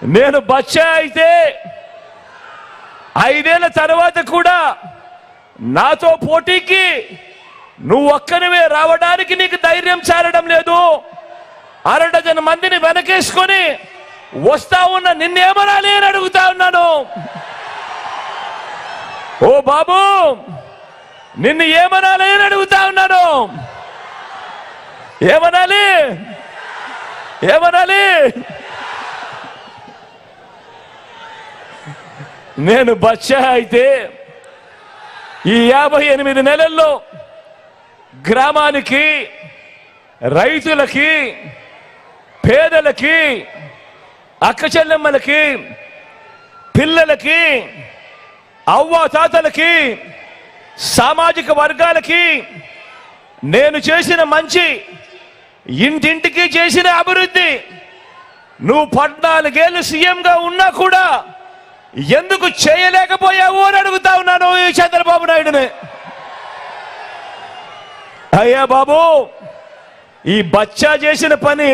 నేను బచ్చా అయితే 5 ఏళ్ల తర్వాత కూడా నాతో పోటీకి నువ్వు ఒక్కనివే రావడానికి నీకు ధైర్యం చాలడం లేదు. 6 డజన్ మందిని వెనకేసుకొని వస్తా ఉన్న నిన్నేమనాలి అని అడుగుతా ఉన్నాను. ఓ బాబు, నిన్ను ఏమనాలి అని అడుగుతా ఉన్నాను. ఏమనాలి? ఏమనాలి? నేను బచ్చా అయితే ఈ 58 నెలల్లో గ్రామానికి, రైతులకి, పేదలకి, అక్క చెల్లెమ్మలకి, పిల్లలకి, అవ్వాతాతలకి, సామాజిక వర్గాలకి నేను చేసిన మంచి, ఇంటింటికి చేసిన అభివృద్ధి నువ్వు 14 ఏళ్ళు సీఎంగా ఉన్నా కూడా ఎందుకు చేయలేకపోయావు అని అడుగుతా ఉన్నాను ఈ చంద్రబాబు నాయుడుని. అయ్యా బాబు, ఈ బచ్చా చేసిన పని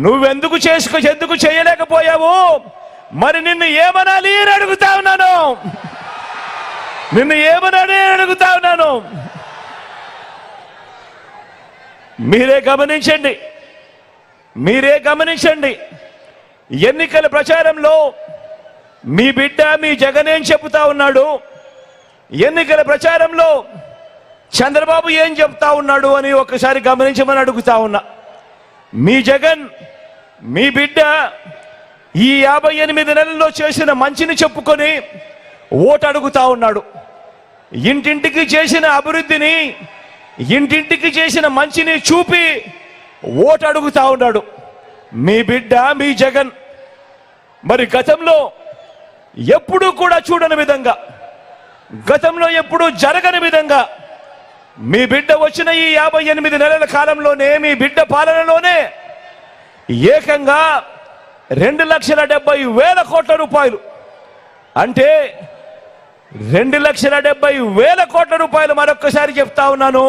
నువ్వెందుకు ఎందుకు చేయలేకపోయావు? మరి నిన్ను ఏమనాలి అని అడుగుతా ఉన్నాను. నిన్ను ఏమనాలి అని అడుగుతా ఉన్నాను. మీరే గమనించండి. ఎన్నికల ప్రచారంలో మీ బిడ్డ మీ జగన్ ఏం చెబుతా ఉన్నాడు, ఎన్నికల ప్రచారంలో చంద్రబాబు ఏం చెప్తా ఉన్నాడు అని ఒకసారి గమనించమని అడుగుతా ఉన్నా. మీ జగన్, మీ బిడ్డ ఈ 58 నెలల్లో చేసిన మంచిని చెప్పుకొని ఓటు అడుగుతా ఉన్నాడు. ఇంటింటికి చేసిన అభివృద్ధిని, ఇంటింటికి చేసిన మంచిని చూపి ఓటు అడుగుతా ఉన్నాడు మీ బిడ్డ, మీ జగన్. మరి గతంలో ఎప్పుడూ కూడా చూడని విధంగా, గతంలో ఎప్పుడూ జరగని విధంగా మీ బిడ్డ వచ్చిన ఈ 58 నెలల కాలంలోనే, మీ బిడ్డ పాలనలోనే ఏకంగా 2,70,000 కోట్ల రూపాయలు, అంటే 2,70,000 కోట్ల రూపాయలు, మరొక్కసారి చెప్తా ఉన్నాను,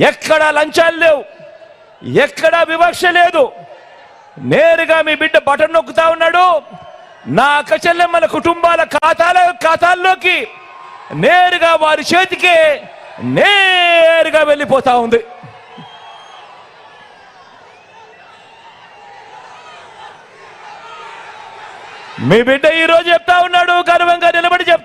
ఎక్కడా లంచాలు లేవు, ఎక్కడా వివక్ష లేదు. నేరుగా మీ బిడ్డ బటన్ నొక్కుతా ఉన్నాడు. నా అక్క చెల్లెమ్మల కుటుంబాల ఖాతాల్లోకి నేరుగా వారి చేతికే నేరుగా వెళ్ళిపోతా ఉంది. మీ బిడ్డ ఈరోజు చెప్తా ఉన్నాడు, గర్వంగా నిలబడి చెప్తా